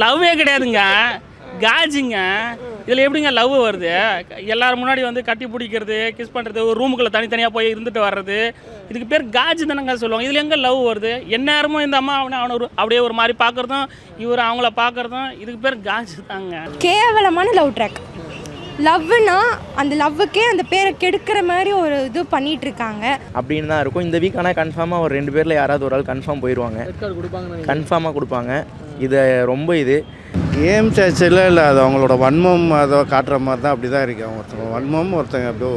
லவ்வே கிடையாதுங்க, காஜுங்க. இதில் எப்படிங்க லவ் வருது? எல்லோரும் முன்னாடி வந்து கட்டி பிடிக்கிறது, கிஸ் பண்ணுறது, ஒரு ரூமுக்குள்ளே தனித்தனியாக போய் இருந்துட்டு வர்றது, இதுக்கு பேர் காஜு தானேங்க சொல்லுவாங்க. இதில் எங்கே லவ் வருது? எந்நேரமும் இந்த அம்மா அவனை அப்படியே ஒரு மாதிரி பார்க்குறதும், இவர் அவங்கள பார்க்குறதும், இதுக்கு பேர் காஜு தாங்க. கேவலமான லவ் ட்ராக். லவ்னா அந்த லவ்வுக்கே அந்த பேரை கெடுக்கிற மாதிரி ஒரு இது பண்ணிட்டு இருக்காங்க அப்படின்னு தான் இருக்கும். இந்த வீக் ஆனால் கன்ஃபார்மாக ஒரு 2 பேரில் யாராவது ஒரு ஆள் கன்ஃபார்ம் போயிடுவாங்க, கன்ஃபார்மாக கொடுப்பாங்க. இதை ரொம்ப இது கேம் சேச்சில் இல்லை, அது அவங்களோட வன்மம் அதை காட்டுற மாதிரி தான். அப்படி தான் இருக்குது. அவங்க ஒருத்தவங்க வன்மம், ஒருத்தங்க அப்படியே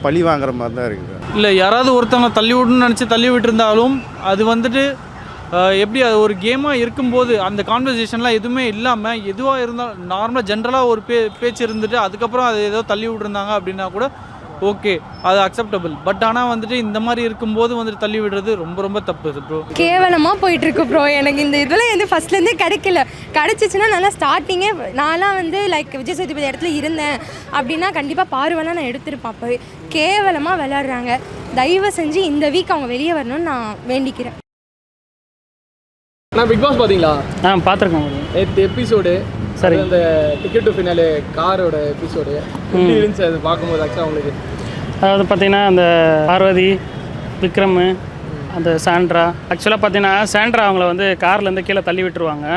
பழி வாங்குற மாதிரி தான் இருக்குது. இல்லை, யாராவது ஒருத்தவங்க தள்ளி விடணும்னு நினச்சி தள்ளி விட்டுருந்தாலும் அது வந்துட்டு எப்படி அது ஒரு கேமாக இருக்கும்போது அந்த கான்வர்சேஷன்லாம் எதுவுமே இல்லாமல் எதுவாக இருந்தாலும் நார்மலாக ஜென்ரலாக ஒரு பேச்சு இருந்துட்டு அதுக்கப்புறம் அது ஏதோ தள்ளி விட்டுருந்தாங்க அப்படின்னா கூட ஓகே, அது அக்செப்டபிள். பட் ஆனால் வந்துட்டு இந்த மாதிரி இருக்கும்போது வந்துட்டு தள்ளி விடுறது ரொம்ப ரொம்ப தப்பு ப்ரோ. கேவலமாக போயிட்டுருக்கு ப்ரோ. எனக்கு இந்த இதில் வந்து ஃபஸ்ட்லேருந்தே கிடைக்கல. கிடச்சிச்சின்னா நல்லா ஸ்டார்டிங்கே நான்லாம் வந்து லைக் விஜய் சேதுபதி இடத்துல இருந்தேன் அப்படின்னா கண்டிப்பாக பார்வைலாம் நான் எடுத்துருப்பேன். அப்போ கேவலமாக விளையாடுறாங்க. தயவு செஞ்சு இந்த வீக் அவங்க வெளியே வரணும்னு நான் வேண்டிக்கிறேன். நான் பிக் பாஸ் பார்த்தீங்களா? பார்த்துருக்கேன். எபிசோடு சரி, அந்த டிக்கெட் டு ஃபினாலே காரோட எபிசோடு எப்படி இருந்துச்சு அது பார்க்கும்போது? ஆக்சுவலாக உங்களுக்கு அதாவது பார்த்தீங்கன்னா அந்த பார்வதி, விக்ரம், அந்த சாண்ட்ரா, ஆக்சுவலாக பார்த்தீங்கன்னா சாண்ட்ரா அவங்கள வந்து கார்லேருந்து கீழே தள்ளி விட்டுருவாங்க.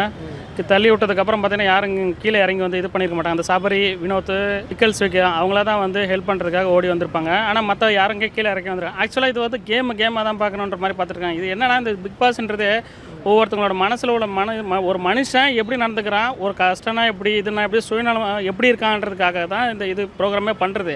தள்ளி விட்டதுக்கப்புறம் பார்த்தீங்கன்னா யாரும் கீழே இறங்கி வந்து இது பண்ணியிருக்க மாட்டாங்க. அந்த சபரி, வினோத், பிக்கல்ஸ் அவங்கள தான் வந்து ஹெல்ப் பண்ணுறதுக்காக ஓடி வந்திருப்பாங்க. ஆனால் மற்ற யாருங்க கீழே இறக்கி வந்துருக்காங்க. ஆக்சுவலாக இது வந்து கேமாக தான் பார்க்கணுன்ற மாதிரி பார்த்துருக்காங்க. இது என்னன்னா, இந்த பிக் பாஸ்ன்றது ஒவ்வொருத்தவங்களோட மனசில் உள்ள ஒரு மனுஷன் எப்படி நடந்துக்கிறான், ஒரு கஷ்டம்னா எப்படி, இதுனா எப்படி, சுயநலம் எப்படி இருக்கான்றதுக்காக தான் இந்த இது ப்ரோக்ராமே பண்ணுறது.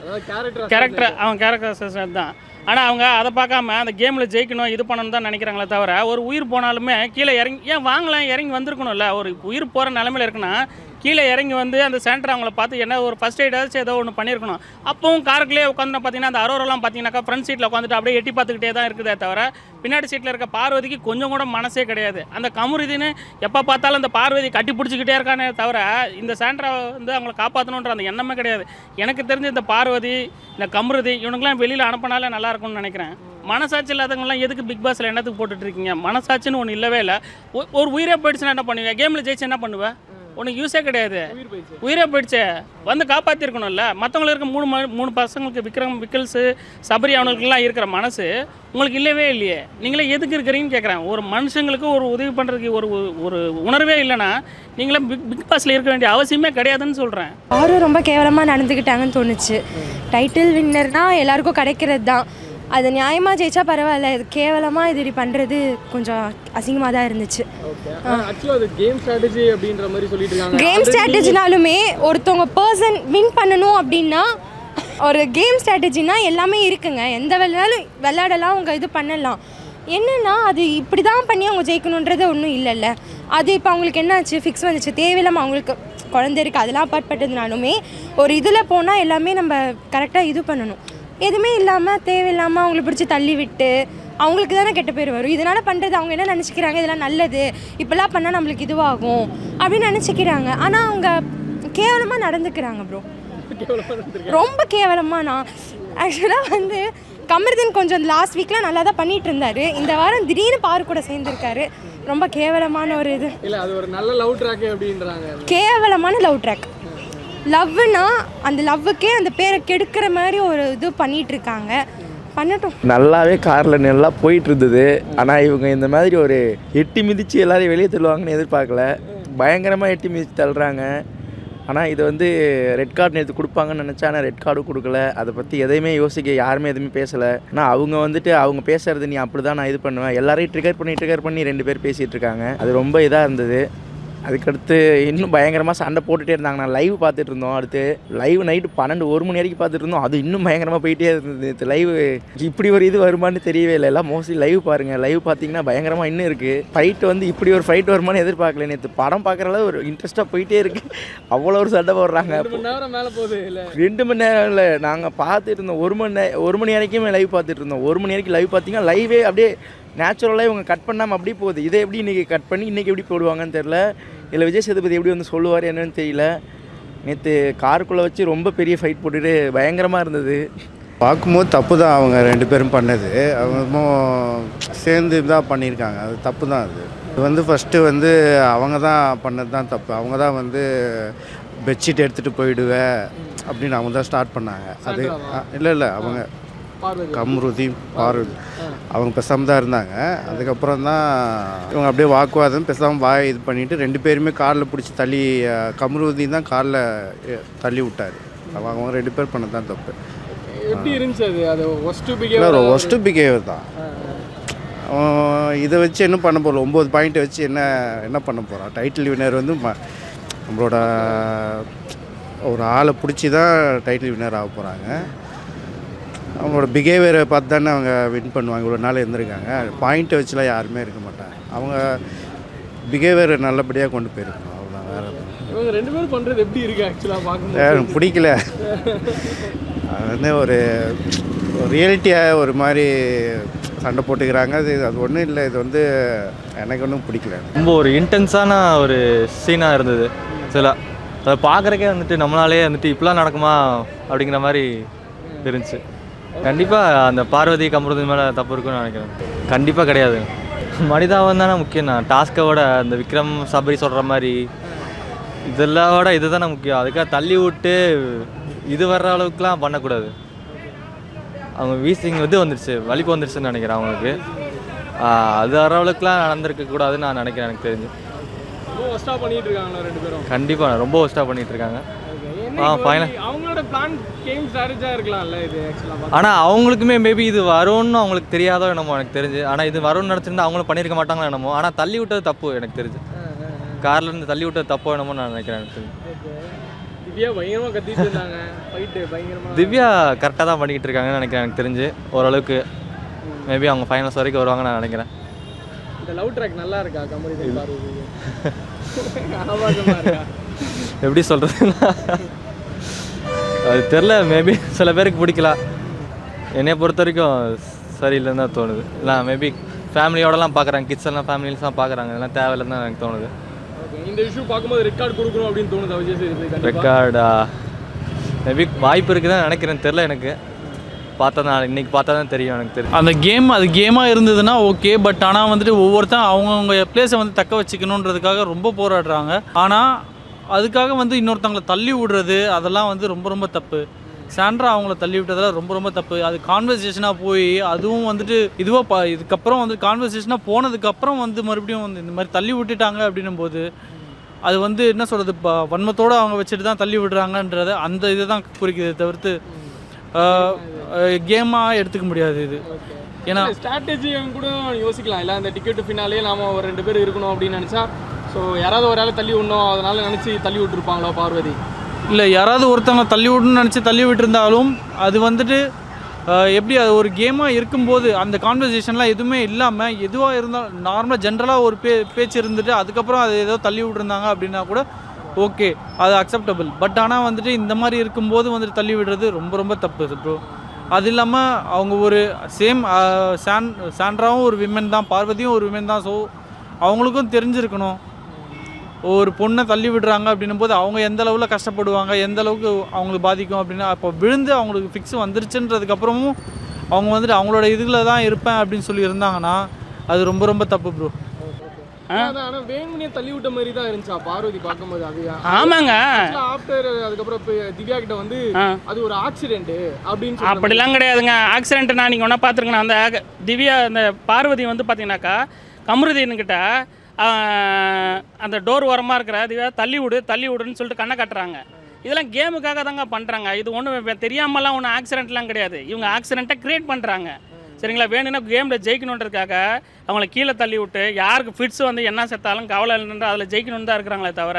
கேரக்டர் அவன் கேரக்டர் தான். ஆனால் அவங்க அதை பார்க்காம அந்த கேமில் ஜெயிக்கணும், இது பண்ணணும் தான் நினைக்கிறாங்களே தவிர, ஒரு உயிர் போனாலுமே கீழே இறங்கி ஏன் வாங்கலாம், இறங்கி வந்திருக்கணும்ல. ஒரு உயிர் போகிற நிலமையில் இருக்குன்னா கீழே இறங்கி வந்து அந்த சென்டர் அவங்கள பார்த்து என்ன ஒரு ஃபஸ்ட் எய்டாச்சும் ஏதோ ஒன்று பண்ணியிருக்கணும். அப்பவும் காருக்குள்ளே உட்காந்து பார்த்தீங்கன்னா அந்த அரோரெல்லாம் பார்த்தீங்கன்னாக்கா ஃப்ரண்ட் சீட்டில் உட்காந்துட்டு அப்படியே எட்டி பார்த்துக்கிட்டே தான் இருக்குதே தவிர, பின்னாடி சீட்டில் இருக்க பார்வதிக்கு கொஞ்சம் கூட மனசே கிடையாது. அந்த கமுருதின்னு எப்போ பார்த்தாலும் அந்த பார்வதி கட்டி பிடிச்சிக்கிட்டே இருக்கானே தவிர, இந்த சாண்ட்ரா வந்து அவங்கள காப்பாற்றணுன்ற அந்த எண்ணமே கிடையாது. எனக்கு தெரிஞ்சு இந்த பார்வதி, இந்த கமுருதி இவனுங்களாம் வெளியில் அனுப்பினாலே நல்லா இருக்கும்னு நினைக்கிறேன். மனசாட்சி இல்லாதவங்களாம் எதுக்கு பிக் பாஸில் என்னத்துக்கு போட்டுட்ருக்கீங்க? மனசாட்சின்னு ஒன்று இல்லவே இல்லை. ஒரு உயிரே போயிடுச்சுன்னா என்ன பண்ணுவேன்? கேமில் ஜெயிச்சு என்ன பண்ணுவேன்? உனக்கு யூஸே கிடையாது. உயிரே போயிடுச்சே, வந்து காப்பாற்றிருக்கணும்ல. மற்றவங்களுக்கு இருக்க மூணு பசங்களுக்கு, விக்கல்ஸு, சபரி அவங்களுக்குலாம் இருக்கிற மனசு உங்களுக்கு இல்லவே இல்லையே. நீங்களே எதுக்கு இருக்கிறீங்கன்னு கேட்குறேன். ஒரு மனுஷங்களுக்கு ஒரு உதவி பண்ணுறதுக்கு ஒரு உணர்வே இல்லைன்னா நீங்களே பிக் பாஸில் இருக்க வேண்டிய அவசியமே கிடையாதுன்னு சொல்கிறேன். யாரும் ரொம்ப கேவலமாக நடந்துக்கிட்டாங்கன்னு தோணுச்சு. டைட்டில் வின்னர்னால் எல்லாருக்கும் கிடைக்கிறது தான். அது நியாயமாக ஜெயிச்சா பரவாயில்ல. இது கேவலமாக இது பண்ணுறது கொஞ்சம் அசிங்கமாக தான் இருந்துச்சு. கேம் ஸ்ட்ராட்டஜினாலுமே ஒருத்தவங்க பர்சன் வின் பண்ணணும் அப்படின்னா ஒரு கேம் ஸ்ட்ராட்டஜினா எல்லாமே இருக்குங்க. எந்த விளையாடலாம், அவங்க இது பண்ணலாம். என்னென்னா அது இப்படி தான் பண்ணி அவங்க ஜெயிக்கணுன்றது ஒன்றும் இல்லைல்ல. அது இப்போ அவங்களுக்கு என்னாச்சு, ஃபிக்ஸ் வந்துச்சு. தேவையில்லாமல் அவங்களுக்கு குழந்தை இருக்குது, அதெல்லாம் அப்பாற்பட்டதுனாலுமே ஒரு இதில் போனால் எல்லாமே நம்ம கரெக்டாக இது பண்ணணும். எதுவுமே இல்லாமல் தேவையில்லாமல் அவங்களை பிடிச்சி தள்ளி விட்டு அவங்களுக்கு தானே கெட்ட பேர் வரும். இதனால் பண்ணுறது அவங்க என்ன நினச்சிக்கிறாங்க, இதெல்லாம் நல்லது, இப்போல்லாம் பண்ணால் நம்மளுக்கு இதுவாகும் அப்படின்னு நினச்சிக்கிறாங்க. ஆனால் அவங்க கேவலமாக நடந்துக்கிறாங்க ப்ரோ, ரொம்ப கேவலமாக. நான் ஆக்சுவலாக வந்து கமர்தன் கொஞ்சம் லாஸ்ட் வீக்லாம் நல்லா தான் பண்ணிகிட்டு இருந்தார். இந்த வாரம் திடீர்னு பாரு கூட சேர்ந்துருக்காரு. ரொம்ப கேவலமான ஒரு இது. அது ஒரு நல்ல லவ் ட்ராக் அப்படின்றாங்க. கேவலமான லவ் ட்ராக். லவ்னா அந்த லவ்வுக்கே அந்த பேரை கெடுக்கிற மாதிரி ஒரு இது பண்ணிட்டு இருக்காங்க. பண்ணட்டும். நல்லாவே காரில் நல்லா போயிட்டு இருந்தது. ஆனால் இவங்க இந்த மாதிரி ஒரு எட்டி மிதித்து எல்லாரையும் வெளியே தள்ளுவாங்கன்னு எதிர்பார்க்கல. பயங்கரமாக எட்டி மிதித்து தள்ளுறாங்க. ஆனால் இது வந்து ரெட் கார்டு நேற்று கொடுப்பாங்கன்னு நினச்சா, ஆனால் ரெட் கார்டும் கொடுக்கல. அதை பற்றி எதையுமே யோசிக்க யாருமே எதுவுமே பேசலை. ஆனால் அவங்க வந்துட்டு அவங்க பேசுகிறது நீ அப்படி தான் நான் இது பண்ணுவேன், எல்லாரையும் ட்ரிகர் பண்ணி 2 பேர் பேசிகிட்டு இருக்காங்க. அது ரொம்ப இதாக இருந்தது. அதுக்கடுத்து இன்னும் பயங்கரமாக சண்டை போட்டுகிட்டே இருந்தாங்க. நான் லைவ் பார்த்துட்டு இருந்தோம். அடுத்து லைவ் நைட்டு 12-1 மணி வரைக்கும் பார்த்துட்டு இருந்தோம். அது இன்னும் பயங்கரமாக போயிட்டே இருந்தது. லைவ் இப்படி ஒரு இது வருமானு தெரியவே இல்லை. எல்லாம் மோஸ்ட்லி லைவ் பாருங்கள். லைவ் பார்த்தீங்கன்னா பயங்கரமாக இன்னும் இருக்குது. ஃபைட் வந்து இப்படி ஒரு ஃபைட் வருமானு எதிர்பார்க்கல. நேற்று படம் பார்க்குறளவு ஒரு இன்ட்ரெஸ்ட்டாக போயிட்டே இருக்குது. அவ்வளோ ஒரு சண்டை போடுறாங்க. 2 மணி நேரம் இல்லை, நாங்கள் பார்த்துட்டு இருந்தோம். 1 மணி வரைக்குமே லைவ் பார்த்துட்டு இருந்தோம். 1 மணி வரைக்கும் லைவ் பார்த்தீங்கன்னா லைவே அப்படியே நேச்சுரலாக இவங்க கட் பண்ணாமல் அப்படி போகுது. இதை எப்படி இன்றைக்கி கட் பண்ணி இன்றைக்கி எப்படி போடுவாங்கன்னு தெரில. இல்லை விஜய் சேதுபதி எப்படி வந்து சொல்லுவார் என்னன்னு தெரியல. நேற்று காருக்குள்ளே வச்சு ரொம்ப பெரிய ஃபைட் போட்டுட்டு பயங்கரமாக இருந்தது. பார்க்கும்போது தப்பு தான் அவங்க 2 பேரும் பண்ணது. அவங்க சேர்ந்து தான் பண்ணியிருக்காங்க. அது தப்பு தான். இது வந்து ஃபஸ்ட்டு வந்து அவங்க தான் பண்ணது தான் தப்பு. அவங்க தான் வந்து பெட்ஷீட் எடுத்துகிட்டு போயிடுவேன் அப்படின்னு அவங்க தான் ஸ்டார்ட் பண்ணாங்க. அது இல்லை அவங்க கம்ருதி பார்வதி அவங்க பேசாமல் தான் இருந்தாங்க. அதுக்கப்புறம் தான் இவங்க அப்படியே வாக்குவாதம் பேசாமல் இது பண்ணிவிட்டு 2 பேருமே காரில் பிடிச்சி தள்ளி கம்ருதி தான் காரில் தள்ளி விட்டார். அவங்க 2 பேர் பண்ணது தான் தப்பு. எப்படி இருந்துச்சு அது ஒஸ்ட் பிகேவர் தான். இதை வச்சு என்ன பண்ண போகிறோம்? 9 பாயிண்ட்டை வச்சு என்ன பண்ண போகிறோம்? டைட்டில் வின்னர் வந்து நம்மளோட ஒரு ஆளை பிடிச்சி தான் டைட்டில் வின்னர் ஆக போகிறாங்க. அவங்களோட பிஹேவியரை பார்த்து தானே அவங்க வின் பண்ணுவாங்க. இவ்வளோ நாள் இருந்திருக்காங்க. பாயிண்ட்டை வச்சுலாம் யாருமே இருக்க மாட்டாங்க. அவங்க பிஹேவியரை நல்லபடியாக கொண்டு போயிருக்கணும். அவ்வளோ வேறு இவங்க 2 பேரும் பண்ணுறது எப்படி இருக்குது ஆக்சுவலாக பார்க்கும்போது? எனக்கு பிடிக்கல. அது வந்து ஒரு ரியலிட்டியாக ஒரு மாதிரி சண்டை போட்டுக்கிறாங்க. அது ஒன்றும் இல்லை. இது வந்து எனக்கு ஒன்றும் பிடிக்கல. ரொம்ப ஒரு இன்டென்ஸான ஒரு சீனாக இருந்தது. சில அதை பார்க்குறக்கே வந்துட்டு நம்மளாலே வந்துட்டு இப்படிலாம் நடக்குமா அப்படிங்கிற மாதிரி இருந்துச்சு. கண்டிப்பாக அந்த பார்வதி கம்ருதி மேலே தப்பு இருக்குன்னு நினைக்கிறேன். கண்டிப்பாக கிடையாது. மனிதாபம் தானே முக்கியம். டாஸ்க்கை விட அந்த விக்ரம் சபரி சொல்கிற மாதிரி இதெல்லாம் விட இது தானே முக்கியம். அதுக்காக தள்ளி விட்டு இது வர்ற அளவுக்குலாம் பண்ணக்கூடாது. அவங்க வீசிங் வந்துடுச்சு, வலிப்பு வந்துடுச்சுன்னு நினைக்கிறேன் அவங்களுக்கு. அது வர அளவுக்குலாம் நடந்திருக்கக்கூடாதுன்னு நான் நினைக்கிறேன். எனக்கு தெரிஞ்சு ரொம்ப ஒஸ்ட்டாக பண்ணிட்டு இருக்காங்களா 2 பேரும்? கண்டிப்பாக ரொம்ப ஒஸ்ட்டாக பண்ணிகிட்டு இருக்காங்க. ஃபைனல் அவங்களோட பிளான் கேம் ஸ்ட்ராட்டஜியாக இருக்கலாம்ல இது ஆக்சுவலாக. ஆனால் அவங்களுக்குமே மேபி இது வரும்னு அவங்களுக்கு தெரியாதோ என்னமோ எனக்கு தெரிஞ்சு. ஆனால் இது வரும்னு நினச்சிருந்தா அவங்களும் பண்ணியிருக்க மாட்டாங்களோ என்னமோ. ஆனால் தள்ளி விட்டது தப்பு எனக்கு தெரிஞ்சு. கார்லேருந்து தள்ளி விட்டது தப்போ என்னமோ நான் நினைக்கிறேன். எனக்கு தெரிஞ்சு திவ்யா பயங்கரமாக கத்திட்டு இருந்தாங்க. ஃபைட்டு பயங்கரமாக. திவ்யா கரெக்டாக தான் பண்ணிக்கிட்டு இருக்காங்கன்னு நினைக்கிறேன். எனக்கு தெரிஞ்சு ஓரளவுக்கு மேபி அவங்க ஃபைனல்ஸ் வரைக்கும் வருவாங்கன்னு நான் நினைக்கிறேன். இந்த லவ் ட்ராக் நல்லா இருக்கா கமரிதி பார்வதி? ஆபாசமாக இருக்கா? எப்படி சொல்கிறதுன்னா அது தெரில. மேபி சில பேருக்கு பிடிக்கலாம். என்னை பொறுத்த வரைக்கும் சரியில்லைன்னு தான் தோணுது. இல்லை மேபி ஃபேமிலியோடலாம் பார்க்குறாங்க. கிட்ஸ் எல்லாம் ஃபேமிலிஸ்லாம் பார்க்குறாங்க. இதெல்லாம் தேவையில்லைன்னு தான் எனக்கு தோணுது. இந்த இஷ்யூ பார்க்கும்போது ரெட் கார்டு கொடுக்கணும் அப்படின்னு தோணுது விஜய் சேதுபதி. ரெட் கார்டா மேபி வாய்ப்பு இருக்குதுன்னு நினைக்கிறேன். தெரில எனக்கு. பார்த்தா தான் இன்றைக்கி பார்த்தா தான் தெரியும். எனக்கு தெரியும் அந்த அது கேமாக இருந்ததுன்னா ஓகே. பட் ஆனால் வந்துட்டு ஒவ்வொருத்தன் அவங்கவுங்க பிளேஸை வந்து தக்க வச்சுக்கணுன்றதுக்காக ரொம்ப போராடுறாங்க. ஆனால் அதுக்காக வந்து இன்னொருத்தவங்களை தள்ளி விடுறது அதெல்லாம் வந்து ரொம்ப ரொம்ப தப்பு. சாண்ட்ரா அவங்கள தள்ளி விட்டதெல்லாம் ரொம்ப ரொம்ப தப்பு. அது கான்வர்சேஷனாக போய் அதுவும் வந்துட்டு இதுக்கப்புறம் வந்து கான்வர்சேஷனாக போனதுக்கப்புறம் வந்து மறுபடியும் வந்து இந்த மாதிரி தள்ளி விட்டுட்டாங்க அப்படின்னும் போது அது வந்து என்ன சொல்கிறது, வன்மத்தோடு அவங்க வச்சுட்டு தான் தள்ளி விடுறாங்கன்றத அந்த இதை தான் குறிக்குது தவிர்த்து கேமாக எடுத்துக்க முடியாது இது. ஏன்னா ஸ்ட்ராட்டஜி கூட யோசிக்கலாம். இல்லை அந்த டிக்கெட்டு ஃபினாலே நாம் ஒரு 2 பேர் இருக்கணும் அப்படின்னு நினச்சா ஸோ யாராவது ஒரு ஆள் தள்ளி விடணும் அதனால் நினச்சி தள்ளி விட்டுருப்பாங்களோ பார்வதி? இல்லை யாராவது ஒருத்தவங்க தள்ளி விடணும்னு நினச்சி தள்ளி விட்டுருந்தாலும் அது வந்துட்டு எப்படி அது ஒரு கேமாக இருக்கும்போது அந்த கான்வர்சேஷன்லாம் எதுவுமே இல்லாமல் எதுவாக இருந்தாலும் நார்மலாக ஜென்ரலாக ஒரு பேச்சு இருந்துட்டு அதுக்கப்புறம் அது ஏதோ தள்ளி விட்டுருந்தாங்க அப்படின்னா கூட ஓகே, அது அக்செப்டபிள். பட் ஆனால் வந்துட்டு இந்த மாதிரி இருக்கும்போது வந்துட்டு தள்ளி விடுறது ரொம்ப ரொம்ப தப்பு ப்ரோ. அது இல்லாமல் அவங்க ஒரு சேம் சாண்ட்ராவும் ஒரு விமன் தான், பார்வதியும் ஒரு விமன் தான். ஸோ அவங்களுக்கும் தெரிஞ்சிருக்கணும் ஒரு பொண்ணை தள்ளி விடுறாங்க அப்படின்னும் போது அவங்க எந்த அளவில் கஷ்டப்படுவாங்க, எந்த அளவுக்கு அவங்களுக்கு பாதிக்கும் அப்படின்னா. அப்போ விழுந்து அவங்களுக்கு ஃபிக்ஸ் வந்துருச்சுன்றதுக்கப்புறமும் அவங்க வந்துட்டு அவங்களோட இதில் தான் இருப்பேன் அப்படின்னு சொல்லி இருந்தாங்கன்னா அது ரொம்ப ரொம்ப தப்பு ப்ரோ. ஆனால் வேணும்னே தள்ளி விட்ட மாதிரி தான் இருந்துச்சா பார்வதி பார்க்கும்போது? அது ஆமாங்க. ஆஃப்டர் அதுக்கப்புறம் திவ்யா கிட்ட வந்து அது ஒரு ஆக்சிடென்ட் அப்படின்னு அப்படிலாம் கிடையாதுங்க. ஆக்சிடென்ட்னா நீங்கள் ஒன்றா பார்த்துருக்கணும். அந்த திவ்யா அந்த பார்வதி வந்து பார்த்தீங்கன்னாக்கா கமருதீன்கிட்ட அந்த டோர் ஓரமாக இருக்கிற திவ்யா தள்ளி விடுன்னு சொல்லிட்டு கண்ணை காட்டுறாங்க. இதெல்லாம் கேமுக்காக தாங்க பண்ணுறாங்க. இது ஒன்றும் தெரியாமலாம் ஒன்றும் ஆக்சிடென்ட்லாம் கிடையாது. இவங்க ஆக்சிடென்ட்டை க்ரியேட் பண்ணுறாங்க. சரிங்களா? வேணும்னா கேமில் ஜெயிக்கணுன்றதுக்காக அவங்கள கீழே தள்ளி விட்டு யாருக்கு ஃபிட்ஸ் வந்து என்ன செத்தாலும் கவலை இல்லைன்ற அதில் ஜெயிக்கணுன்னு தான் இருக்கிறாங்களே தவிர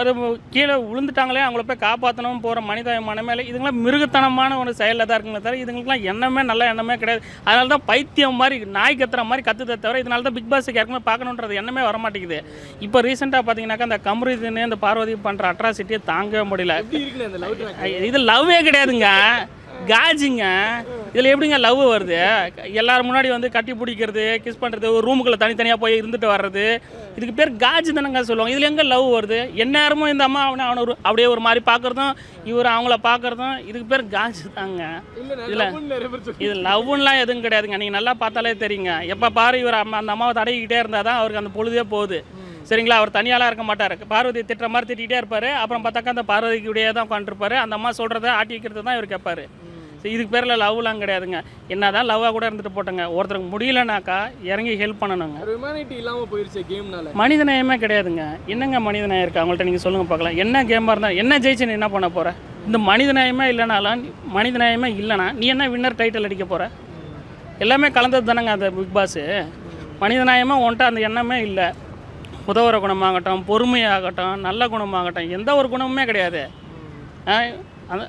ஒரு கீழே விழுந்துட்டாங்களே அவங்கள போய் காப்பாற்றணும் போகிற மனிதாயமான மேலே இதுங்களாம் மிருகத்தனமான ஒரு செயலில் தான் இருக்குங்களே தவிர இதுங்களுக்குலாம் எண்ணமே நல்ல எண்ணமே கிடையாது. அதனால தான் பைத்தியம் மாதிரி நாய் கத்துற மாதிரி கற்றுதை தவிர இதனால தான் பிக் பாஸுக்கு யாருக்குமே பார்க்கணுன்றது எண்ணமே வரமாட்டேங்குது. இப்போ ரீசெண்டாக பார்த்தீங்கன்னாக்கா அந்த கமருதீன் அந்த பார்வதி பண்ணுற அட்ராசிட்டியை தாங்கவே முடியல. இது லவ்வே கிடையாதுங்க. காஜிங்க. இதில் எப்படிங்க லவ் வருது? எல்லாரும் முன்னாடி வந்து கட்டி பிடிக்கிறது, கிஸ் பண்ணுறது, ஒரு ரூமுக்குள்ளே தனித்தனியாக போய் இருந்துட்டு வர்றது, இதுக்கு பேர் காஜி தானங்க சொல்லுவாங்க. இதில் எங்கே லவ் வருது? எந்நேரமும் இந்த அம்மா அவனை ஒரு அப்படியே ஒரு மாதிரி பார்க்குறதும், இவர் அவங்கள பார்க்குறதும், இதுக்கு பேர் காஜி தாங்க. இதில் இது லவ்லாம் எதுவும் கிடையாதுங்க. நீங்கள் நல்லா பார்த்தாலே தெரியுங்க. எப்போ பாரு இவர் அந்த அம்மாவை தடவிக்கிட்டே இருந்தால் தான் அவருக்கு அந்த பொழுதே போகுது. சரிங்களா? அவர் தனியாலாம் இருக்க மாட்டார். பார்வதி திட்டுற மாதிரி திட்டிகிட்டே இருப்பார். அப்புறம் பார்த்தாக்கா அந்த பார்வதிக்குடையே தான் உட்காந்துருப்பாரு. அந்த அம்மா சொல்கிறத ஆட்டி வைக்கிறது தான் இவர் கேட்பார். இதுக்கு பேரில் லவ்லாம் கிடையாதுங்க. என்ன தான் லவ்வாக கூட இருந்துட்டு போட்டோங்க. ஒருத்தருக்கு முடியலனாக்கா இறங்கி ஹெல்ப் பண்ணணுங்க. ஹியூமனிட்டி இல்லாமல் போயிடுச்சு கேம்னால. மனிதநேயமே கிடையாதுங்க. என்னங்க மனிதநேயம் இருக்குது அவங்கள்ட்ட? நீங்கள் சொல்லுங்கள் பார்க்கலாம். என்ன கேமாக இருந்தால் என்ன ஜெயிச்சு நீ என்ன பண்ண போகிற? இந்த மனிதநேயமே இல்லைனாலும் மனிதநேயமே இல்லைனா நீ என்ன வின்னர் டைட்டில் அடிக்க போகிற? எல்லாமே கலந்தது தானேங்க அந்த பிக் பாஸு. மனிதநேயமாக ஒன்ட்ட அந்த எண்ணமே இல்லை. உதவுற குணமாகட்டும், பொறுமையாகட்டும், நல்ல குணமாகட்டும், எந்த ஒரு குணமுமே கிடையாது.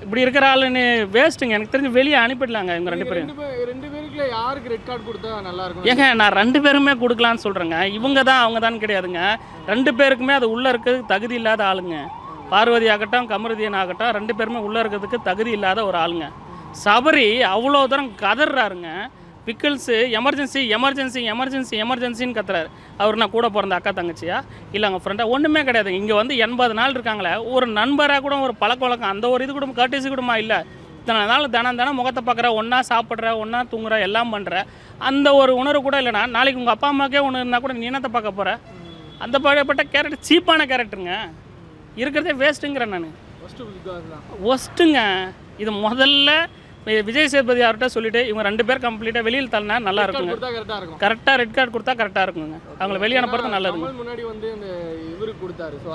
இப்படி இருக்கிற ஆளுன்னு வேஸ்ட்டுங்க. எனக்கு தெரிஞ்சு வெளியே அனுப்பிடலாங்க இவங்க ரெண்டு பேரும். ரெண்டு பேருக்குள்ள யாருக்கு ரெட் கார்டு கொடுத்தா நல்லா இருக்கும்? ஏங்க நான் ரெண்டு பேருமே கொடுக்கலான்னு சொல்கிறேங்க. இவங்க தான் அவங்க தான் கிடையாதுங்க. ரெண்டு பேருக்குமே அது உள்ளே இருக்கிறதுக்கு தகுதி இல்லாத ஆளுங்க. பார்வதி ஆகட்டும், கமருதீன் ஆகட்டும், ரெண்டு பேருமே உள்ளே இருக்கிறதுக்கு தகுதி இல்லாத ஒரு ஆளுங்க. சபரி அவ்வளோ தூரம் கதறாருங்க. பிக்கிள்ஸு எமர்ஜென்சி எமர்ஜென்சி எமர்ஜென்சி எமர்ஜென்சின்னு கத்துறாரு. அவர் நான் கூட பிறந்த அக்கா தங்கச்சியா இல்லை அவங்க ஃப்ரெண்டாக? ஒன்றுமே கிடையாது. இங்கே வந்து 80 நாள் இருக்காங்களே, ஒரு நண்பராக கூட ஒரு பழக்க வழக்கம் அந்த ஒரு இது கூட கர்டிசி கூடமா இல்லை. இத்தனை நாள் தினம் முகத்தை பார்க்குற, ஒன்றா சாப்பிட்ற, ஒன்றா தூங்குற, எல்லாம் பண்ணுற அந்த ஒரு உணர்வு கூட இல்லைனா நாளைக்கு உங்கள் அப்பா அம்மாக்கே ஒன்று இருந்தால் கூட நீ என்னத்தை பார்க்க போகிற? அந்த பழையப்பட்ட கேரக்டர் சீப்பான கேரக்டருங்க. இருக்கிறதே வேஸ்ட்டுங்கிறேன் நான். ஒஸ்ட்டுங்க. இது முதல்ல விஜய் சேதுபதி அவர்கிட்ட சொல்லிட்டு இவங்க ரெண்டு பேர் கம்ப்ளீட்டாக வெளியில் தள்ளினா நல்லா இருக்குங்க. கரெக்டாக ரெட் கார்டு கொடுத்தா கரெக்டாக இருக்குங்க. அவங்கள வெளியே அனுப்புறது நல்லதுங்க. முன்னாடி வந்து இவருக்கு கொடுத்தாரு. ஸோ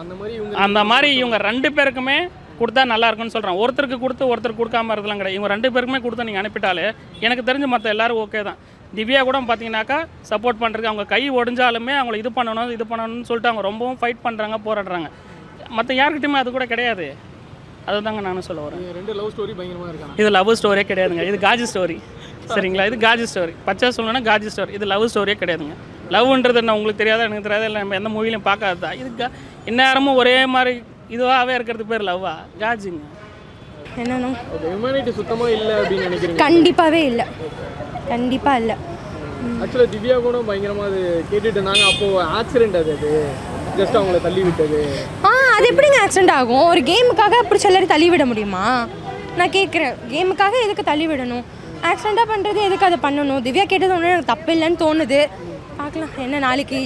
அந்த மாதிரி இவங்க ரெண்டு பேருக்குமே கொடுத்தா நல்லா இருக்குன்னு சொல்கிறேன். ஒருத்தருக்கு கொடுத்து ஒருத்தர் கொடுக்காம இருக்கலாம் கிடையாது. இவங்க ரெண்டு பேருக்குமே கொடுத்து நீங்கள் அனுப்பிட்டாலே எனக்கு தெரிஞ்சு மற்ற எல்லாரும் ஓகே தான். திவ்யா கூட பார்த்தீங்கன்னாக்கா சப்போர்ட் பண்ணுறதுக்கு அவங்க கை ஒடிஞ்சாலுமே அவங்கள இது பண்ணணும்னு சொல்லிட்டு அவங்க ரொம்பவும் ஃபைட் பண்ணுறாங்க, போராடுறாங்க. மற்ற யாருக்கிட்டையுமே அது கூட கிடையாது. அதுதாங்க நானும் சொல்ல வரேன். ரெண்டு லவ் ஸ்டோரி பயங்கரமாக இருக்காங்க. இது லவ் ஸ்டோரியே கிடையாதுங்க. இது காஜி ஸ்டோரி. சரிங்களா? இது காஜி ஸ்டோரி. பச்சை சொல்லணும்னா காஜி ஸ்டோரி. இது லவ் ஸ்டோரியே கிடையாதுங்க. லவ்ன்றது என்ன உங்களுக்கு தெரியாதா, எனக்கு தெரியாத, இல்லை நம்ம எந்த மூவிலையும் பார்க்காததா? இது இந்நேரமும் ஒரே மாதிரி இதுவாகவே இருக்கிறது பேர் லவ்வா? காஜிங்க. என்னன்னா ஹியூமனிட்டி சுத்தமாக இல்லை அப்படின்னு நினைக்கிறீங்க? கண்டிப்பாகவே இல்லை, கண்டிப்பாக இல்லை. ஆக்சுவலாக திவ்யா கூட பயங்கரமாக அது கேட்டுட்டு இருந்தாங்க. அப்போது ஆக்சிடென்ட் அது ஜஸ்ட் அவங்கள தள்ளி விட்டது. அது எப்படிங்க ஆக்சிடென்ட் ஆகும்? ஒரு கேமுக்காக அப்படி எல்லாரும் தள்ளி விட முடியுமா? நான் கேட்குறேன், கேமுக்காக எதுக்கு தள்ளி விடணும்? ஆக்சிடெண்ட்டாக பண்ணுறது எதுக்கு அதை பண்ணணும்? திவ்யா கேட்டது ஒன்று எனக்கு தப்பு இல்லைன்னு தோணுது. பார்க்கலாம் என்ன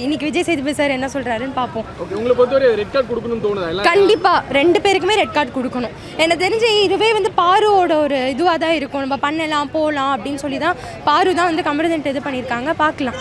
இன்னைக்கு விஜய் சேதுபதி சார் என்ன சொல்கிறாருன்னு பார்ப்போம். உங்களை பொறுத்தவரை ரெட் கார்டு கொடுக்கணும்னு தோணுதா? கண்டிப்பாக ரெண்டு பேருக்குமே ரெட் கார்டு கொடுக்கணும். எனக்கு தெரிஞ்சு இதுவே வந்து பாருவோட ஒரு இதுவாக தான் இருக்கும். நம்ம பண்ணலாம் போகலாம் அப்படின்னு சொல்லி தான் பாரு தான் வந்து கமருதன்ட்டு இது பண்ணியிருக்காங்க. பார்க்கலாம்.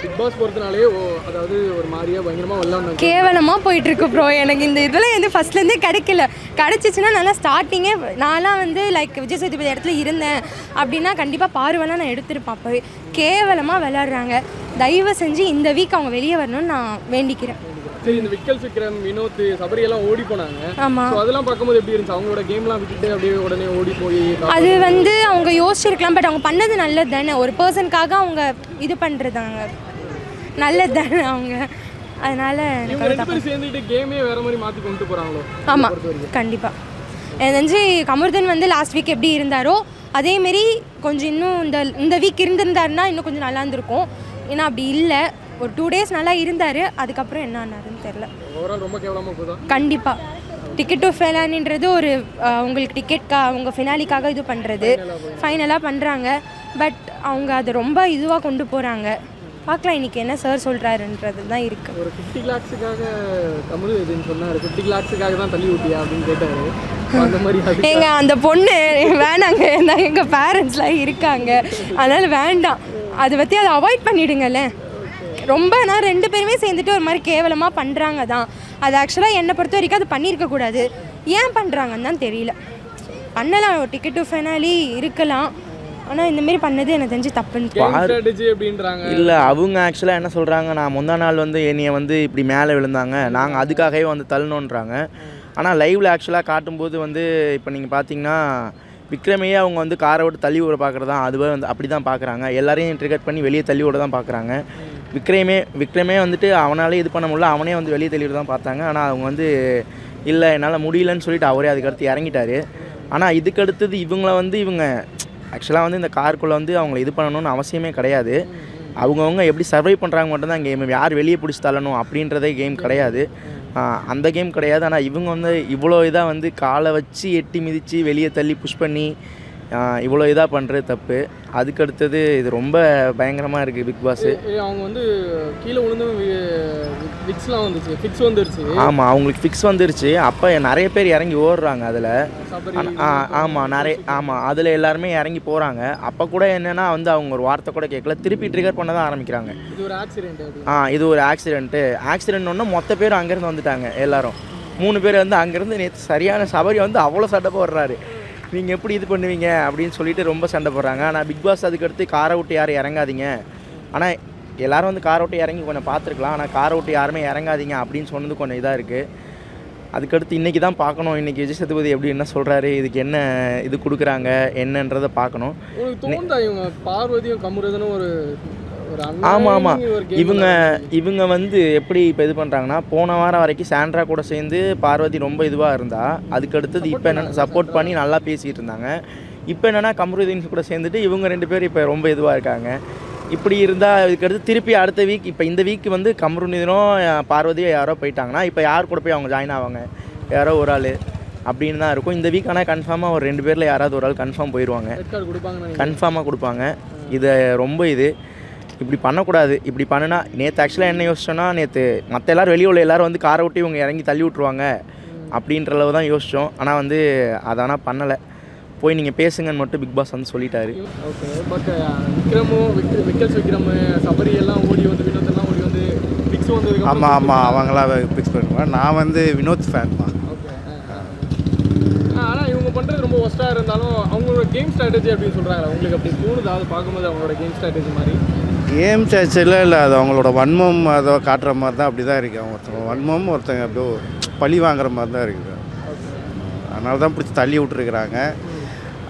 பிக் பாஸ் பொறுத்தனாலே அதாவது ஒரு மாதிரியா பயங்கரமாக விளாட்ணும், கேவலமாக போயிட்டுருக்கு ப்ரோ. எனக்கு இந்த இதில் வந்து ஃபஸ்ட்லேருந்தே கிடைக்கல. கிடச்சிச்சின்னா நல்லா ஸ்டார்டிங்கே நான்லாம் வந்து லைக் விஜய் சேதுபதி இடத்துல இருந்தேன் அப்படின்னா கண்டிப்பாக பார்வைலாம் நான் எடுத்துருப்பேன். அப்போவே கேவலமாக விளாட்றாங்க. தயவு செஞ்சு இந்த வீக் அவங்க வெளியே வரணும்னு நான் வேண்டிக்கிறேன். சரி, இந்த விக்ரம், வினோத், சபரியெல்லாம் ஓடி போனாங்க. ஆமாம், அதெல்லாம் பார்க்கும்போது எப்படி இருந்துச்சு? அவங்களோட கேம்லாம் விட்டுட்டு அப்படியே உடனே ஓடி போய் அது வந்து அவங்க யோசிச்சிருக்கலாம். பட் அவங்க பண்ணது நல்லது தானே. ஒரு பர்சனுக்காக அவங்க இது பண்ணுறதாங்க நல்லது தானே அவங்க. அதனால சேர்ந்துட்டு கேமே வேற மாதிரி மாற்றி கொண்டு போகிறாங்களோ? ஆமாம், கண்டிப்பாக. எனக்கு தெரிஞ்சு கமருதன் வந்து லாஸ்ட் வீக் எப்படி இருந்தாரோ அதேமாரி கொஞ்சம் இன்னும் இந்த வீக் இருந்திருந்தாருன்னா இன்னும் கொஞ்சம் நல்லா இருந்திருக்கும். ஏன்னா அப்படி இல்லை. ஒரு 2 days நல்லா இருந்தார். அதுக்கப்புறம் என்ன ஆனாருன்னு தெரில. ரொம்ப கேவலமாக போதா? கண்டிப்பாக. டிக்கெட் டு ஃபைனல்ன்றது ஒரு உங்களுக்கு அவங்க ஃபினாலிக்காக இது பண்ணுறது ஃபைனலாக பண்ணுறாங்க. பட் அவங்க அதை ரொம்ப இதுவாக கொண்டு போகிறாங்க. பார்க்கலாம் இன்றைக்கி என்ன சார் சொல்கிறாருன்றது தான் இருக்குது. ஒரு 50 lakhsக்காக தமிழ் எதுன்னு சொன்னார். 50 lakhsக்காக தான் தள்ளி விட்டியா அப்படின்னு கேட்டார். அந்த மாதிரி அந்த பொண்ணு வேணாங்க, எங்கள் பேரண்ட்ஸ்லாம் இருக்காங்க, அதனால் வேண்டாம். அதை பற்றி அதை அவாய்ட் பண்ணிவிடுங்கல்ல. ரொம்ப நான் 2 பேருமே சேர்ந்துட்டு ஒரு மாதிரி கேவலமாக பண்ணுறாங்க தான். அது ஆக்சுவலாக என்னை பொறுத்த வரைக்கும் அது பண்ணியிருக்கக்கூடாது. ஏன் பண்ணுறாங்கன்னு தான் தெரியல. பண்ணலாம், ஒரு டிக்கெட் டு ஃபைனாலி இருக்கலாம். ஆனால் இந்தமாரி பண்ணது எனக்கு தெரிஞ்சு தப்புன்னு இல்லை. அவங்க ஆக்சுவலாக என்ன சொல்கிறாங்க, நான் முந்தா நாள் வந்து என்னையை வந்து இப்படி மேலே விழுந்தாங்க, நாங்கள் அதுக்காகவே வந்து தள்ளணுன்றாங்க. ஆனால் லைவில் ஆக்சுவலாக காட்டும்போது வந்து இப்போ நீங்கள் பார்த்தீங்கன்னா விக்ரமையே அவங்க வந்து காரை விட்டு தள்ளி விட பார்க்குறது தான். அதுவே வந்து அப்படி தான் பார்க்குறாங்க. எல்லாரையும் ட்ரிகர் பண்ணி வெளியே தள்ளி விட தான் பார்க்குறாங்க. விக்ரமே வந்துட்டு அவனாலே இது பண்ண முடியல, அவனே வந்து வெளியே தள்ளி விட தான் பார்த்தாங்க. ஆனால் அவங்க வந்து இல்லை என்னால் முடியலன்னு சொல்லிட்டு அவரே அதுக்கடுத்து இறங்கிட்டார். ஆனால் இதுக்கு அடுத்தது இவங்கள வந்து இவங்க ஆக்சுவலாக வந்து இந்த காருக்குள்ளே வந்து அவங்கள இது பண்ணணும்னு அவசியமே கிடையாது. அவங்கவுங்க எப்படி சர்வை பண்ணுறாங்க மட்டும்தான் கேம். யார் வெளியே பிடிச்சி தள்ளணும் அப்படின்றதே கேம் கிடையாது. அந்த கேம் கிடையாது. ஆனால் இவங்க வந்து இவ்வளோ இதாக வந்து காலை வச்சு எட்டி மிதித்து வெளியே தள்ளி புஷ் பண்ணி இவ்வளோ இதாக பண்ணுறது தப்பு. அதுக்கு அடுத்தது இது ரொம்ப பயங்கரமாக இருக்குது பிக் பாஸ். அவங்க வந்து கீழே விழுந்து ஃபிக்ஸ்லாம் வந்துச்சு, ஃபிக்ஸ் வந்துருச்சு. ஆமாம், அவங்களுக்கு ஃபிக்ஸ் வந்துருச்சு. அப்போ நிறைய பேர் இறங்கி ஓடுறாங்க அதில். ஆமாம் அதில் எல்லாருமே இறங்கி போகிறாங்க. அப்போ கூட என்னென்னா வந்து அவங்க ஒரு வார்த்தை கூட கேட்கல, திருப்பி ட்ரிகர் பண்ண தான் ஆரம்பிக்கிறாங்க. இது ஒரு ஆக்சிடென்ட். இது ஒரு ஆக்சிடென்ட் ஒன்று மொத்த பேர் அங்கேருந்து வந்துட்டாங்க. எல்லாரும் 3 பேர் வந்து அங்கேருந்து நேற்று சரியான சபரி வந்து அவ்வளோ சண்டை போடுறாரு. நீங்கள் எப்படி இது பண்ணுவீங்க அப்படின்னு சொல்லிட்டு ரொம்ப சண்டை போடுறாங்க. ஆனால் பிக் பாஸ் அதுக்கடுத்து காரை விட்டு யாரும் இறங்காதீங்க, ஆனால் எல்லோரும் வந்து காரை விட்டு இறங்கி கொஞ்சம் பார்த்துருக்கலாம், ஆனால் காரை விட்டு யாருமே இறங்காதீங்க அப்படின்னு சொன்னது கொஞ்சம் இதாக இருக்குது. அதுக்கடுத்து இன்றைக்கி தான் பார்க்கணும், இன்றைக்கி விஜய் சேதுபதி எப்படி என்ன சொல்கிறாரு, இதுக்கு என்ன இது கொடுக்குறாங்க என்னன்றதை பார்க்கணும். இவங்க பார்வதியும் கமுருதனும் ஒரு ஆமாம் இவங்க வந்து எப்படி இப்போ இது பண்ணுறாங்கன்னா, போன வாரம் வரைக்கும் சாண்ட்ரா கூட சேர்ந்து பார்வதி ரொம்ப இதுவாக இருந்தால், அதுக்கடுத்தது இப்போ என்னென்னா சப்போர்ட் பண்ணி நல்லா பேசிகிட்டு இருந்தாங்க. இப்போ என்னென்னா கமருதீன் கூட சேர்ந்துட்டு இவங்க 2 பேர் இப்போ ரொம்ப இதுவாக இருக்காங்க. இப்படி இருந்தால் இதுக்கடுத்து திருப்பி அடுத்த வீக், இப்போ இந்த வீக் வந்து கமருதீனும் பார்வதியோ யாரோ போயிட்டாங்கன்னா இப்போ யார் கூட போய் அவங்க ஜாயின் ஆவாங்க, யாரோ ஒரு ஆள் அப்படின்னு தான் இருக்கும். இந்த வீக் ஆனால் கன்ஃபார்மாக ஒரு 2 பேரில் யாராவது ஒரு ஆள் கன்ஃபார்ம் போயிடுவாங்க, கன்ஃபார்மாக கொடுப்பாங்க. இதை ரொம்ப இப்படி பண்ணக்கூடாது. இப்படி பண்ணுனா நேற்று ஆக்சுவலாக என்ன யோசிச்சோன்னா, நேற்று மற்ற எல்லோரும் வெளியே உள்ள எல்லோரும் வந்து காரை விட்டு இவங்க இறங்கி தள்ளி விட்ருவாங்க அப்படின்ற அளவு தான் யோசித்தோம். ஆனால் வந்து அதை பண்ணலை. போய் நீங்கள் பேசுங்கன்னு மட்டும் பிக் பாஸ் வந்து சொல்லிட்டாரு. ஓகே, பட் விக்கல்ஸ் விக்ரம் சபரி எல்லாம் ஓடி வந்து வினோத்தெல்லாம் ஓடி வந்து பிக்ஸ் வந்து ஆமாம் அவங்களாம் பிக்ஸ் பண்ணுவேன். நான் வந்து வினோத் ஃபேன் தான். ஓகே, ஆனால் இவங்க பண்ணுறது ரொம்ப ஒஸ்ட்டாக இருந்தாலும் அவங்களோட கேம் ஸ்ட்ராட்டஜி அப்படின்னு சொல்கிறாங்க. உங்களுக்கு அப்படி தோணுதா அது பார்க்கும்போது அவங்களோட கேம் ஸ்ட்ராட்டஜி மாதிரி? கேம் ஸ்ட்ராட்டஜியில் இல்லை, அது அவங்களோட வன்மம் அதை காட்டுற மாதிரி தான். அப்படி தான் இருக்குது. அவங்க ஒருத்தவங்க வன்மம், ஒருத்தங்க அப்படியே பழி வாங்குற மாதிரி தான் இருக்குது. அதனால தான் பிடிச்சி தள்ளி விட்டுருக்குறாங்க.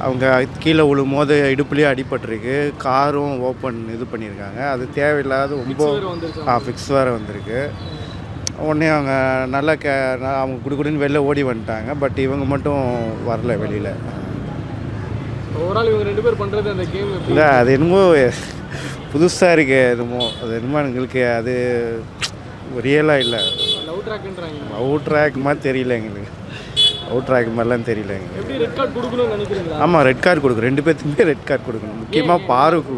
அவங்க கீழே விழும்போது இடுப்புலேயே அடிபட்டிருக்கு, காரும் ஓப்பன் இது பண்ணியிருக்காங்க. அது தேவையில்லாத ரொம்ப ஃபிக்ஸ் வேறு வந்திருக்கு. உடனே அவங்க நல்லா அவங்க குடுக்குடுன்னு வெளில ஓடி வந்துட்டாங்க. பட் இவங்க மட்டும் வரல வெளியில். ஓவரால் இவங்க 2 பேர் பண்ணுறது அந்த கேம் இல்லை, அது என்னமோ புதுசாக இருக்குது. அது என்னமோ எங்களுக்கு அது ரியலாக இல்லை. லவ் ட்ராக் மாதிரி தெரியல எங்களுக்கு. அவுட் ட்ராக் மாதிரிலாம் தெரியல எங்களுக்கு. எப்படி ரெட் கார்டு கொடுக்கணும்னு நினைக்கிறீங்களா? ஆமாம், ரெட் கார்டு கொடுக்கணும். 2 பேர்த்துக்குமே ரெட் கார்டு கொடுக்கணும். முக்கியமாக பாருக்கு.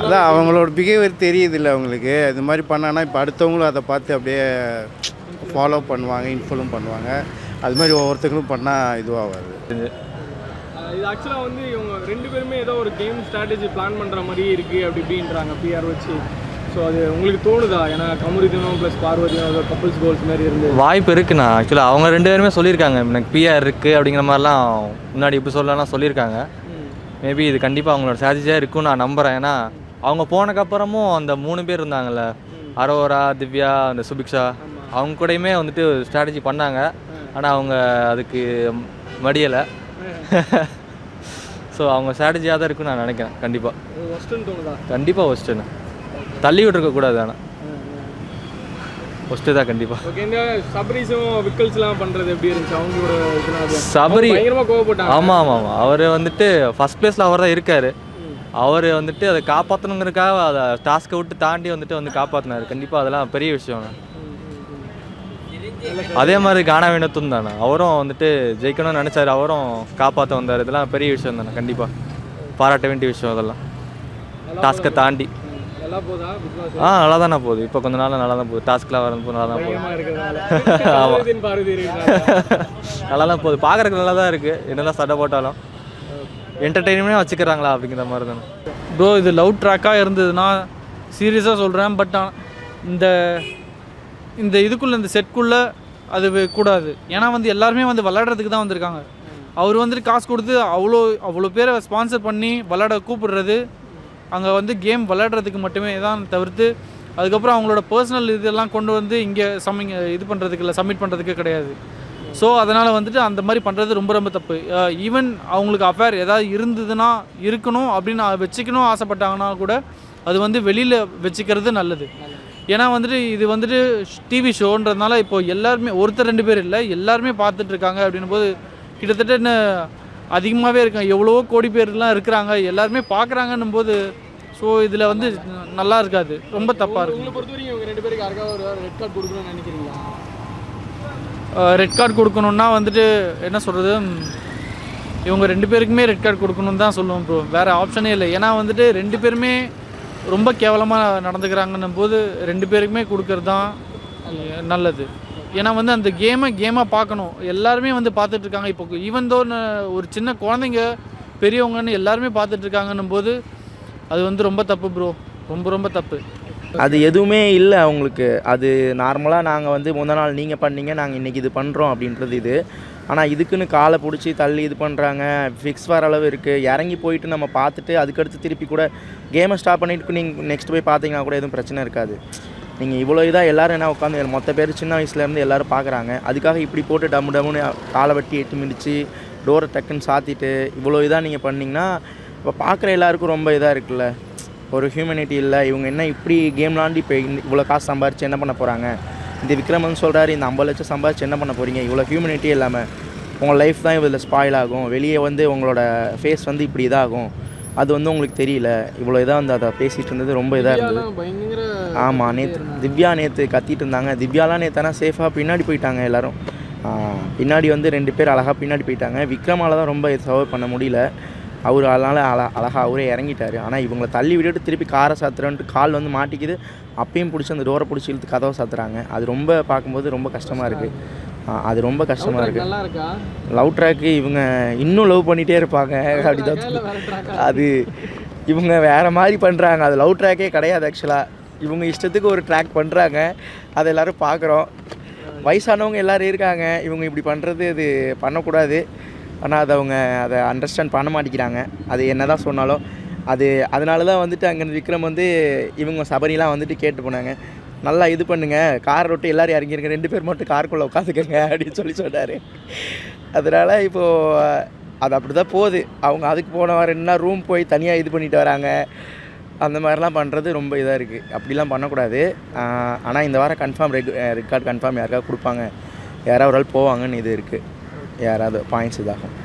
அதான் அவங்களோட பிஹேவியர் தெரியுது இல்லை அவங்களுக்கு. இது மாதிரி பண்ணான்னா இப்போ அடுத்தவங்களும் அதை பார்த்து அப்படியே ஃபாலோ பண்ணுவாங்க, இன்ஃபாலும் பண்ணுவாங்க. அது மாதிரி ஒவ்வொருத்தங்களும் பண்ணால் இதுவாகாது. இது ஆக்சுவலாக வந்து இவங்க 2 பேருமே ஏதோ ஒரு கேம் ஸ்ட்ராட்டஜி பிளான் பண்ணுற மாதிரியே இருக்குது அப்படின்றாங்க பிஆர் வச்சு. ஸோ அது உங்களுக்கு தோணுதா? ஏன்னா கமருதீனும் ப்ளஸ் பார்வதியும் ஏதோ கப்புள்ஸ் கோல்ஸ் மாதிரி இருந்து வாய்ப்பு இருக்குண்ணா. ஆக்சுவலாக அவங்க 2 பேருமே சொல்லியிருக்காங்க, எனக்கு பிஆர் இருக்குது அப்படிங்கிற மாதிரிலாம் முன்னாடி எப்படி சொல்லலாம் சொல்லியிருக்காங்க. மேபி இது கண்டிப்பாக அவங்களோட ஸ்ட்ராட்டஜியாக இருக்குன்னு நான் நம்புகிறேன். ஏன்னா அவங்க போனதுக்கப்புறமும் அந்த 3 பேர் இருந்தாங்கல்ல, அரோரா, திவ்யா, அந்த சுபிக்ஷா, அவங்க கூடயுமே வந்துட்டு ஸ்ட்ராட்டஜி பண்ணாங்க. ஆனால் அவங்க அதுக்கு மடியலை. ஸோ அவங்க ஸ்ட்ராட்டஜியாக தான் இருக்குன்னு நான் நினைக்கிறேன். கண்டிப்பாக ஒஸ்ட்டுன்னு தள்ளி விட்டுருக்கக்கூடாது. ஆனால் ஒஸ்ட்டு தான் கண்டிப்பாக. ஓகே, இந்த சபரிஸும் விக்கல்ஸ்லாம் பண்ணுறது எப்படி இருந்துச்சு அவங்களோட? சபரி பயங்கரமாக கோவப்பட்டாங்க. ஆமாம் அவர் வந்துட்டு ஃபஸ்ட் ப்ளேஸில் அவர் தான் இருக்கார். அவர் வந்துட்டு அதை காப்பாற்றணுங்கிறதுக்காக அதை டாஸ்க்கை விட்டு தாண்டி வந்து காப்பாற்றினார். கண்டிப்பாக அதெல்லாம் பெரிய விஷயம். அதே மாதிரி கானா வினோத்தும் தானே, அவரும் வந்துட்டு ஜெயிக்கணும்னு நினச்சாரு, அவரும் காப்பாற்ற வந்தார். இதெல்லாம் பெரிய விஷயம் தானே, கண்டிப்பாக பாராட்ட வேண்டிய விஷயம். அதெல்லாம் டாஸ்க்கை தாண்டி நல்லா தானே போகுது. இப்போ கொஞ்ச நாள் நல்லா தான் போகுது. டாஸ்க்லாம் வரப்போ நல்லா தான் போகுது. ஆமாம், நல்லா தான் போகுது. பார்க்குறதுக்கு நல்லா தான் இருக்குது. என்னதான் சண்டை போட்டாலும் என்டர்டெயின்மெண்ட்டாக வச்சுக்கிறாங்களா அப்படிங்கிற மாதிரி தானே. ப்ரோ, இது லவ் ட்ராக்காக இருந்ததுன்னா சீரியஸாக சொல்கிறேன். பட் இந்த இதுக்குள்ளே, இந்த செட்குள்ளே அது கூடாது. ஏன்னா வந்து எல்லாருமே வந்து விளையாடுறதுக்கு தான் வந்திருக்காங்க. அவர் வந்துட்டு காசு கொடுத்து அவ்வளோ பேரை ஸ்பான்சர் பண்ணி விளையாட கூப்பிடுறது, அங்கே வந்து கேம் விளையாடுறதுக்கு மட்டுமே தான் தவிர்த்து அதுக்கப்புறம் அவங்களோட பர்சனல் இதெல்லாம் கொண்டு வந்து இங்கே இது பண்ணுறதுக்கு இல்லை, சப்மிட் பண்ணுறதுக்கே கிடையாது. ஸோ அதனால் வந்துட்டு அந்த மாதிரி பண்ணுறது ரொம்ப ரொம்ப தப்பு. ஈவன் அவங்களுக்கு அஃபேர் ஏதாவது இருந்ததுன்னா இருக்கணும் அப்படின்னு வச்சுக்கணும் ஆசைப்பட்டாங்கன்னா கூட அது வந்து வெளியில் வச்சுக்கிறது நல்லது. ஏன்னா வந்துட்டு இது வந்துட்டு டிவி ஷோன்றதுனால இப்போ எல்லாருமே ஒருத்தர் 2 பேர் இல்லை, எல்லாருமே பார்த்துட்ருக்காங்க அப்படின்னும் போது கிட்டத்தட்ட என்ன அதிகமாகவே இருக்காங்க, எவ்வளவோ கோடி பேர்லாம் இருக்கிறாங்க, எல்லாருமே பார்க்குறாங்கன்னும் போது ஸோ இதில் வந்து நல்லா இருக்காது, ரொம்ப தப்பாக இருக்கும். உங்களை பொறுத்த வரைக்கும் இவங்க 2 பேருக்கு யாருக்காவது ஒரு ரெட் கார்டு கொடுக்கணும்னு நினைக்கிறீங்களா? ரெட் கார்டு கொடுக்கணுன்னா வந்துட்டு என்ன சொல்கிறது, இவங்க 2 பேருக்குமே ரெட் கார்டு கொடுக்கணுன்னு தான் சொல்லுவோம் ப்ரோ, வேறு ஆப்ஷனே இல்லை. ஏன்னா வந்துட்டு 2 பேருமே ரொம்ப கேவலமாக நடந்துக்கிறாங்கன்னும் போது 2 பேருக்குமே கொடுக்கறது தான் நல்லது. ஏன்னா வந்து அந்த கேமாக பார்க்கணும், எல்லாருமே வந்து பார்த்துட்ருக்காங்க. இப்போ ஈவன் தோ ஒரு சின்ன குழந்தைங்க பெரியவங்கன்னு எல்லாருமே பார்த்துட்ருக்காங்கன்னும் போது அது வந்து ரொம்ப தப்பு ப்ரோ, ரொம்ப தப்பு. அது எதுவுமே இல்லை அவங்களுக்கு. அது நார்மலாக நாங்கள் வந்து முந்தா நாள் நீங்கள் பண்ணீங்க, நாங்கள் இன்றைக்கி இது பண்ணுறோம் அப்படின்றது இது. ஆனால் இதுக்குன்னு காலை பிடிச்சி தள்ளி இது பண்ணுறாங்க, ஃபிக்ஸ் வர அளவு இருக்குது. இறங்கி போயிட்டு நம்ம பார்த்துட்டு அதுக்கடுத்து திருப்பி கூட கேமை ஸ்டாப் பண்ணிவிட்டு நீங்கள் நெக்ஸ்ட் போய் பார்த்தீங்கன்னா கூட எதுவும் பிரச்சனை இருக்காது. நீங்கள் இவ்வளோ இதாக எல்லோரும் என்ன உட்காந்து மொத்த பேர் சின்ன வயசுலேருந்து எல்லோரும் பார்க்குறாங்க, அதுக்காக இப்படி போட்டு டம்முன்னு காலை வெட்டி எட்டு மிதித்து டோரை டக்குன்னு சாத்திட்டு இவ்வளோ இதாக நீங்கள் பண்ணிங்கன்னா இப்போ பார்க்குற எல்லாருக்கும் ரொம்ப இதாக இருக்குல்ல, ஒரு ஹியூமனிட்டி இல்லை. இவங்க என்ன இப்படி கேம் விளாண்டி இப்போ இவ்வளோ காசு சம்பாரிச்சு என்ன பண்ண போகிறாங்க? இந்த விக்ரமன் சொல்கிறாரு, இந்த 50 லட்சம் சம்பாரிச்சு என்ன பண்ண போகிறீங்க? இவ்வளோ ஹியூமனிட்டி இல்லாமல் உங்கள் லைஃப் தான் இதில் ஸ்பாயில் ஆகும், வெளியே வந்து உங்களோட ஃபேஸ் வந்து இப்படி இதாகும், அது வந்து உங்களுக்கு தெரியல. இவ்வளோ இதாக வந்து அதை பேசிகிட்டு இருந்தது ரொம்ப இதாக இருந்தது. ஆமாம், திவ்யா நேற்று கத்திட்டு இருந்தாங்க. திவ்யாலாம் நேற்று சேஃபாக பின்னாடி போயிட்டாங்க எல்லோரும். பின்னாடி வந்து 2 பேர் அழகாக பின்னாடி போயிட்டாங்க. விக்ரமால் தான் ரொம்ப சர்வ் பண்ண முடியல, அவர் அதனால் அழகாக அவரே இறங்கிட்டார். ஆனால் இவங்களை தள்ளி விட்டுட்டு திருப்பி காரை சாத்துறன்ட்டு கால் வந்து மாட்டிக்குது, அப்பயும் பிடிச்சி அந்த டோரை பிடிச்சி இழுத்து கதவை சாத்துறாங்க. அது ரொம்ப பார்க்கும்போது ரொம்ப கஷ்டமாக இருக்குது. அது ரொம்ப கஷ்டமாக இருக்குது. லவ் ட்ராக்கு இவங்க இன்னும் லவ் பண்ணிகிட்டே இருப்பாங்க அப்படி தான். அது இவங்க வேறு மாதிரி பண்ணுறாங்க, அது லவ் ட்ராக்கே கிடையாது ஆக்சுவலாக. இவங்க இஷ்டத்துக்கு ஒரு ட்ராக் பண்ணுறாங்க, அதை எல்லோரும் பார்க்குறோம். வயசானவங்க எல்லோரும் இருக்காங்க, இவங்க இப்படி பண்ணுறது இது பண்ணக்கூடாது. ஆனால் அதை அண்டர்ஸ்டாண்ட் பண்ண மாட்டேங்கிறாங்க. அது என்ன தான் சொன்னாலும் அதனால தான் வந்துட்டு அங்கே விக்ரம் வந்து இவங்க சபரிலாம் வந்துட்டு கேட்டு போனாங்க, நல்லா இது பண்ணுங்கள், கார் விட்டு எல்லோரும் இறங்கிருங்க, 2 பேர் மட்டும் காருக்குள்ளே உட்காந்துக்கங்க அப்படின்னு சொன்னார். அதனால் இப்போது அது அப்படி தான் போகுது. அவங்க அதுக்கு போன வாரம் ரூம் போய் தனியாக இது பண்ணிட்டு வராங்க, அந்த மாதிரிலாம் பண்ணுறது ரொம்ப இதாக இருக்குது. அப்படிலாம் பண்ணக்கூடாது. ஆனால் இந்த வாரம் கன்ஃபார்ம் ரெட் கார்டு கன்ஃபார்ம் யாருக்காவது கொடுப்பாங்க, யாராவது ஒரு ஆள் போவாங்கன்னு இது இருக்குது, யாராவது பாயிண்ட்ஸ் இதாகும்.